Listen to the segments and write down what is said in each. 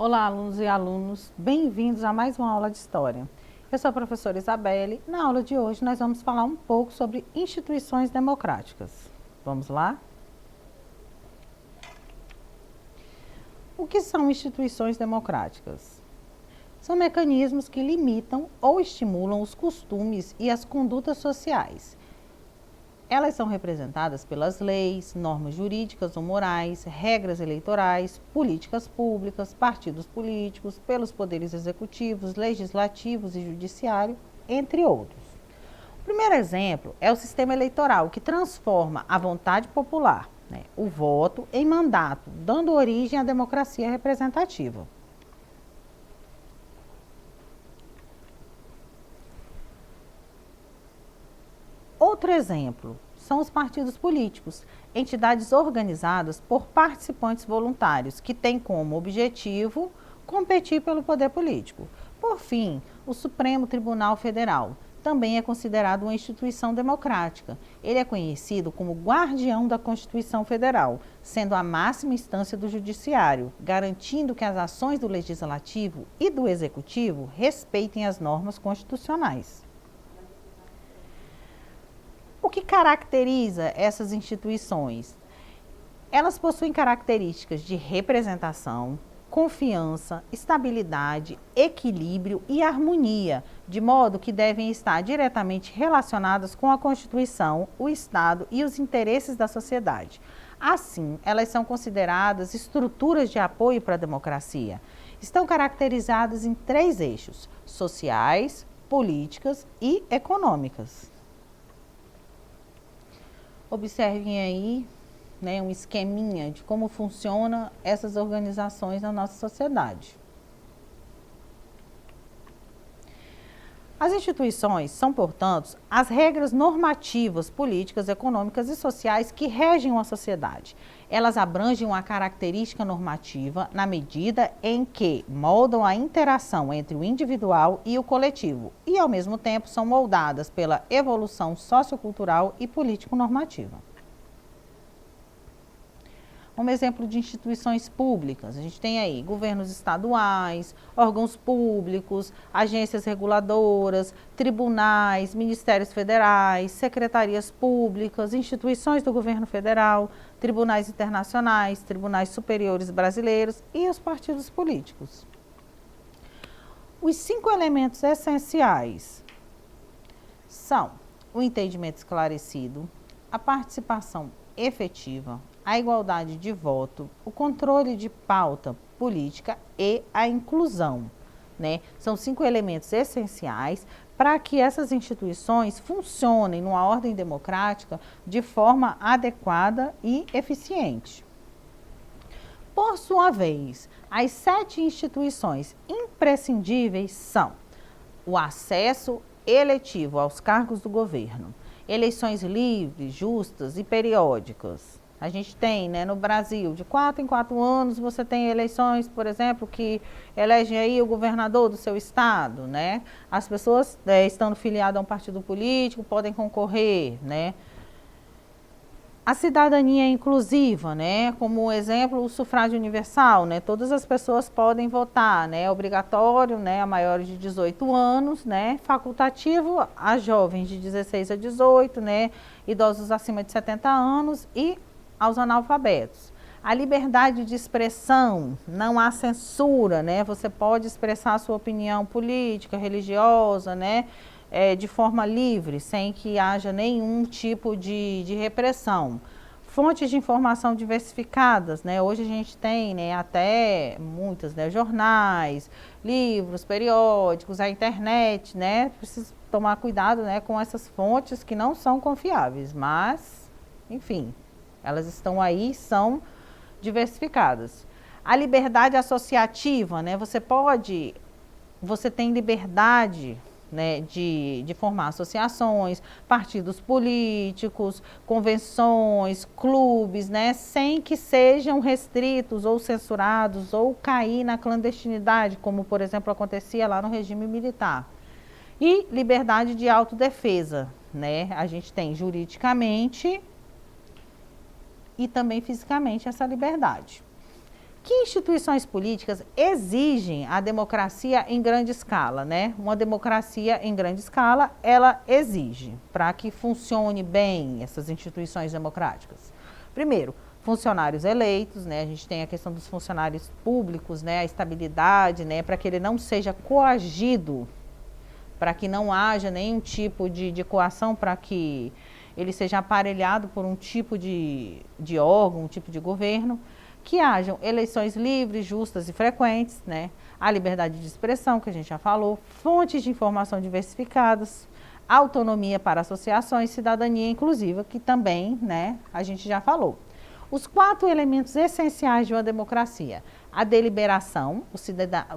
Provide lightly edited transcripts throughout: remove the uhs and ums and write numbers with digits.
Olá, alunos e alunos, bem-vindos a mais uma aula de História. Eu sou a professora Isabelle. Na aula de hoje nós vamos falar um pouco sobre instituições democráticas. Vamos lá? O que são instituições democráticas? São mecanismos que limitam ou estimulam os costumes e as condutas sociais. Elas são representadas pelas leis, normas jurídicas ou morais, regras eleitorais, políticas públicas, partidos políticos, pelos poderes executivos, legislativos e judiciário, entre outros. O primeiro exemplo é o sistema eleitoral, que transforma a vontade popular, o voto, em mandato, dando origem à democracia representativa. Outro exemplo são os partidos políticos, entidades organizadas por participantes voluntários, que têm como objetivo competir pelo poder político. Por fim, o Supremo Tribunal Federal também é considerado uma instituição democrática. Ele é conhecido como guardião da Constituição Federal, sendo a máxima instância do Judiciário, garantindo que as ações do Legislativo e do Executivo respeitem as normas constitucionais. O que caracteriza essas instituições? Elas possuem características de representação, confiança, estabilidade, equilíbrio e harmonia, de modo que devem estar diretamente relacionadas com a Constituição, o Estado e os interesses da sociedade. Assim, elas são consideradas estruturas de apoio para a democracia. Estão caracterizadas em 3 eixos: sociais, políticas e econômicas. Observem aí, um esqueminha de como funcionam essas organizações na nossa sociedade. As instituições são, portanto, as regras normativas, políticas, econômicas e sociais que regem uma sociedade. Elas abrangem uma característica normativa na medida em que moldam a interação entre o individual e o coletivo e, ao mesmo tempo, são moldadas pela evolução sociocultural e político-normativa. Um exemplo de instituições públicas, a gente tem aí governos estaduais, órgãos públicos, agências reguladoras, tribunais, ministérios federais, secretarias públicas, instituições do governo federal, tribunais internacionais, tribunais superiores brasileiros e os partidos políticos. Os 5 elementos essenciais são o entendimento esclarecido, a participação efetiva, a igualdade de voto, o controle de pauta política e a inclusão. São 5 elementos essenciais para que essas instituições funcionem numa ordem democrática de forma adequada e eficiente. Por sua vez, as 7 instituições imprescindíveis são o acesso eletivo aos cargos do governo, eleições livres, justas e periódicas. A gente tem, no Brasil, de 4 em 4 anos, você tem eleições, por exemplo, que elegem aí o governador do seu estado, As pessoas, estando filiadas a um partido político, podem concorrer, A cidadania inclusiva, Como exemplo, o sufrágio universal, Todas as pessoas podem votar, É obrigatório, a maiores de 18 anos, Facultativo a jovens de 16 a 18, Idosos acima de 70 anos e aos analfabetos. A liberdade de expressão, não há censura, Você pode expressar a sua opinião política, religiosa, de forma livre, sem que haja nenhum tipo de repressão. Fontes de informação diversificadas, Hoje a gente tem, até muitas, jornais, livros, periódicos, a internet, Precisa tomar cuidado, com essas fontes que não são confiáveis, mas, enfim, elas estão aí, são diversificadas. A liberdade associativa, você tem liberdade, de formar associações, partidos políticos, convenções, clubes, sem que sejam restritos ou censurados ou cair na clandestinidade, como, por exemplo, acontecia lá no regime militar. E liberdade de autodefesa, A gente tem juridicamente e também fisicamente essa liberdade. Que instituições políticas exigem a democracia em grande escala, né? Uma democracia em grande escala, ela exige, para que funcione bem essas instituições democráticas. Primeiro, funcionários eleitos, né? A gente tem a questão dos funcionários públicos, né? A estabilidade, né? Para que ele não seja coagido, para que não haja nenhum tipo de coação, para que ele seja aparelhado por um tipo de órgão, um tipo de governo. Que hajam eleições livres, justas e frequentes, né? A liberdade de expressão, que a gente já falou, fontes de informação diversificadas, autonomia para associações, cidadania inclusiva, que também, né, a gente já falou. Os 4 elementos essenciais de uma democracia. A deliberação, os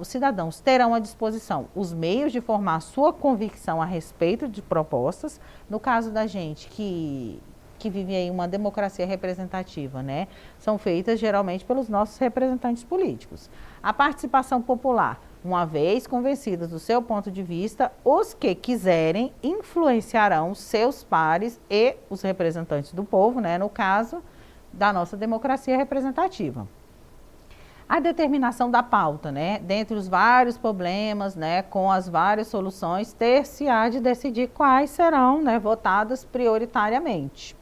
cidadãos terão à disposição os meios de formar sua convicção a respeito de propostas. No caso da gente que vive aí uma democracia representativa, né? São feitas geralmente pelos nossos representantes políticos. A participação popular, uma vez convencidos do seu ponto de vista, os que quiserem influenciarão seus pares e os representantes do povo, né? No caso da nossa democracia representativa. A determinação da pauta, né? Dentre os vários problemas, né? Com as várias soluções, ter-se-á de decidir quais serão, né, votadas prioritariamente.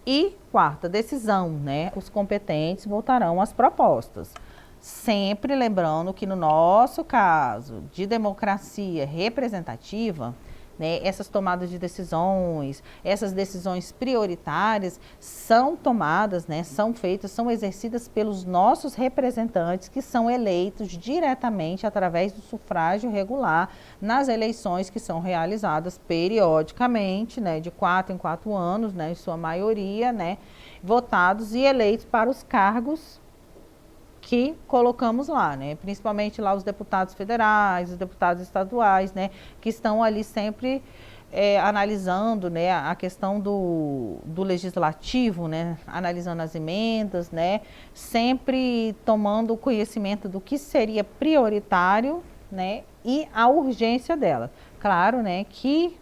E quarta decisão, né? Os competentes votarão as propostas. Sempre lembrando que no nosso caso de democracia representativa, né, essas tomadas de decisões, essas decisões prioritárias são tomadas, né, são feitas, são exercidas pelos nossos representantes que são eleitos diretamente através do sufrágio regular nas eleições que são realizadas periodicamente, né, de 4 em 4 anos, né, em sua maioria, né, votados e eleitos para os cargos que colocamos lá, né? Principalmente lá os deputados federais, os deputados estaduais, né? Que estão ali sempre analisando, né, a questão do legislativo, né? Analisando as emendas, né? Sempre tomando conhecimento do que seria prioritário, né? E a urgência dela. Claro, né, que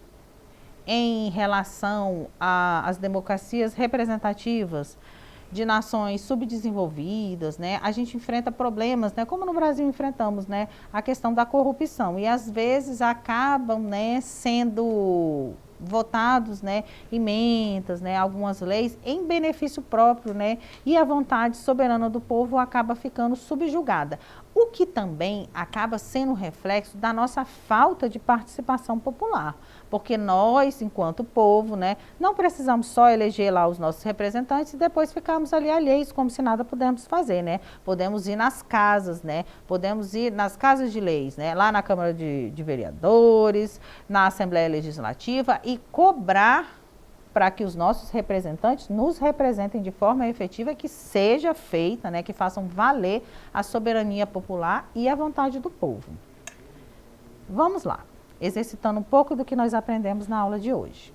em relação às democracias representativas de nações subdesenvolvidas, né, a gente enfrenta problemas, né, como no Brasil enfrentamos, né, a questão da corrupção, e às vezes acabam, né, sendo votados, né, emendas, né, algumas leis em benefício próprio, né, e a vontade soberana do povo acaba ficando subjugada, o que também acaba sendo reflexo da nossa falta de participação popular. Porque nós, enquanto povo, né, não precisamos só eleger lá os nossos representantes e depois ficarmos ali alheios, como se nada pudéssemos fazer, né? Podemos ir nas casas, né? Podemos ir nas casas de leis, né? Lá na Câmara de Vereadores, na Assembleia Legislativa e cobrar para que os nossos representantes nos representem de forma efetiva, que seja feita, né, que façam valer a soberania popular e a vontade do povo. Vamos lá. Exercitando um pouco do que nós aprendemos na aula de hoje.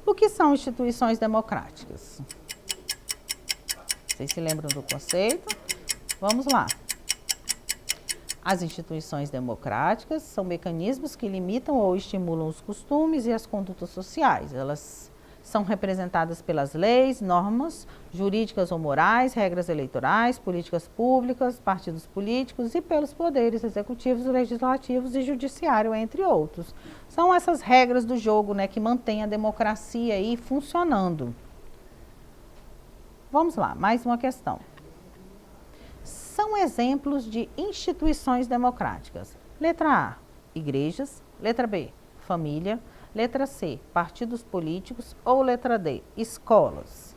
O que são instituições democráticas? Vocês se lembram do conceito? Vamos lá. As instituições democráticas são mecanismos que limitam ou estimulam os costumes e as condutas sociais. Elas são representadas pelas leis, normas jurídicas ou morais, regras eleitorais, políticas públicas, partidos políticos e pelos poderes executivos, legislativos e judiciário, entre outros. São essas regras do jogo, né, que mantêm a democracia aí funcionando. Vamos lá, mais uma questão. São exemplos de instituições democráticas. Letra A, igrejas. Letra B, família. Letra C, partidos políticos. Ou letra D, escolas.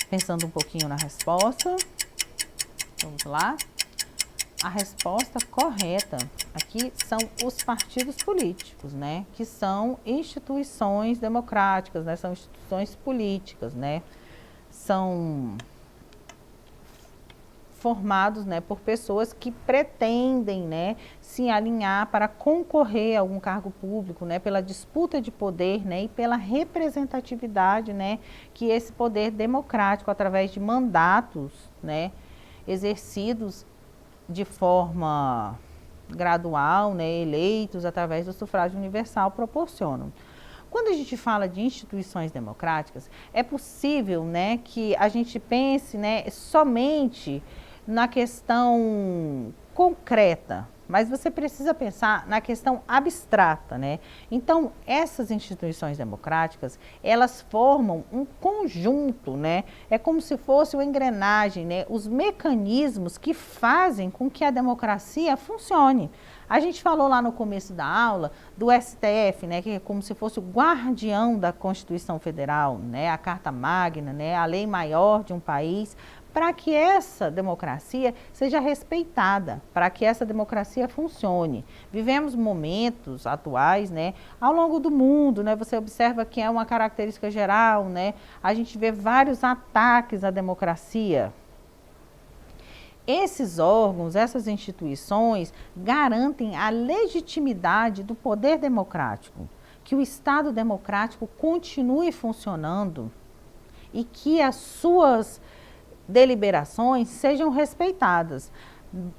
Pensando um pouquinho na resposta. Vamos lá. A resposta correta aqui são os partidos políticos, né? Que são instituições democráticas, né? São instituições políticas, né? São formados, né, por pessoas que pretendem, né, se alinhar para concorrer a algum cargo público, né, pela disputa de poder, né, e pela representatividade, né, que esse poder democrático, através de mandatos, né, exercidos de forma gradual, né, eleitos através do sufrágio universal, proporcionam. Quando a gente fala de instituições democráticas, é possível, né, que a gente pense, né, somente na questão concreta, mas você precisa pensar na questão abstrata, né? Então, essas instituições democráticas, elas formam um conjunto, né? É como se fosse uma engrenagem, né? Os mecanismos que fazem com que a democracia funcione. A gente falou lá no começo da aula do STF, né, que é como se fosse o guardião da Constituição Federal, né, a Carta Magna, né, a lei maior de um país, para que essa democracia seja respeitada, para que essa democracia funcione. Vivemos momentos atuais, né, ao longo do mundo, né, você observa que é uma característica geral, né, a gente vê vários ataques à democracia. Esses órgãos, essas instituições garantem a legitimidade do poder democrático, que o Estado democrático continue funcionando e que as suas deliberações sejam respeitadas.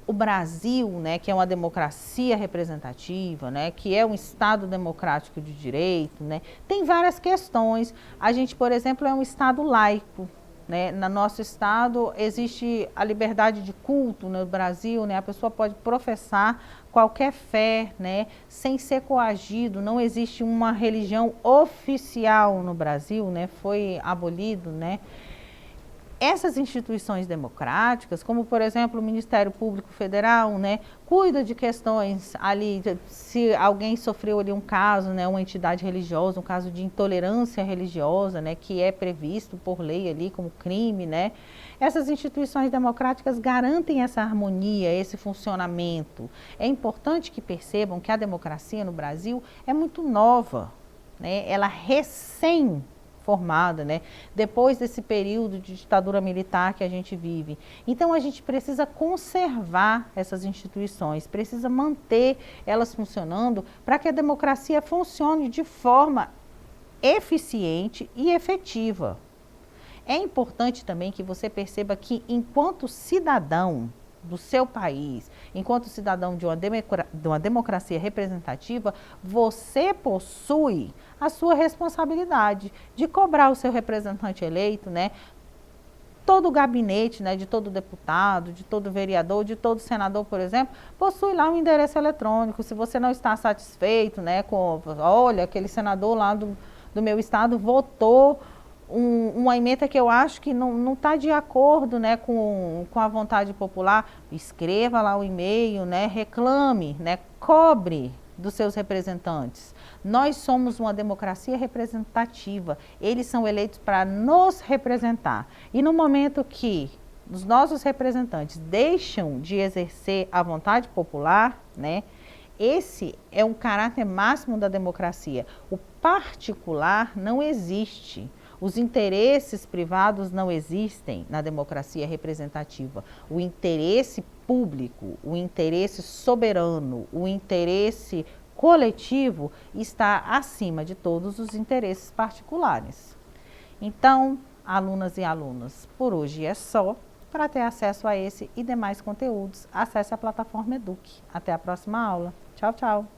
O Brasil, né, que é uma democracia representativa, né, que é um Estado democrático de direito, né, tem várias questões. A gente, por exemplo, é um Estado laico. Né? No nosso estado existe a liberdade de culto no Brasil, né? A pessoa pode professar qualquer fé, né? Sem ser coagido, não existe uma religião oficial no Brasil, né? Foi abolido, né? Essas instituições democráticas, como por exemplo o Ministério Público Federal, né, cuida de questões ali, se alguém sofreu ali um caso, né, uma entidade religiosa, um caso de intolerância religiosa, né, que é previsto por lei ali como crime, né, essas instituições democráticas garantem essa harmonia, esse funcionamento. É importante que percebam que a democracia no Brasil é muito nova, né, ela formada, né? Depois desse período de ditadura militar que a gente vive. Então, a gente precisa conservar essas instituições, precisa manter elas funcionando para que a democracia funcione de forma eficiente e efetiva. É importante também que você perceba que, enquanto cidadão do seu país, enquanto cidadão de uma democracia representativa, você possui a sua responsabilidade de cobrar o seu representante eleito, né? Todo o gabinete, né, de todo deputado, de todo vereador, de todo senador, por exemplo, possui lá um endereço eletrônico. Se você não está satisfeito, né, olha, aquele senador lá do meu estado votou uma emenda que eu acho que não está de acordo, né, com a vontade popular, escreva lá o e-mail, né, reclame, né, cobre dos seus representantes. Nós somos uma democracia representativa, eles são eleitos para nos representar. E no momento que os nossos representantes deixam de exercer a vontade popular, né, esse é um caráter máximo da democracia. O particular não existe. Os interesses privados não existem na democracia representativa. O interesse público, o interesse soberano, o interesse coletivo está acima de todos os interesses particulares. Então, alunas e alunos, por hoje é só. Para ter acesso a esse e demais conteúdos, acesse a plataforma Eduque. Até a próxima aula. Tchau, tchau.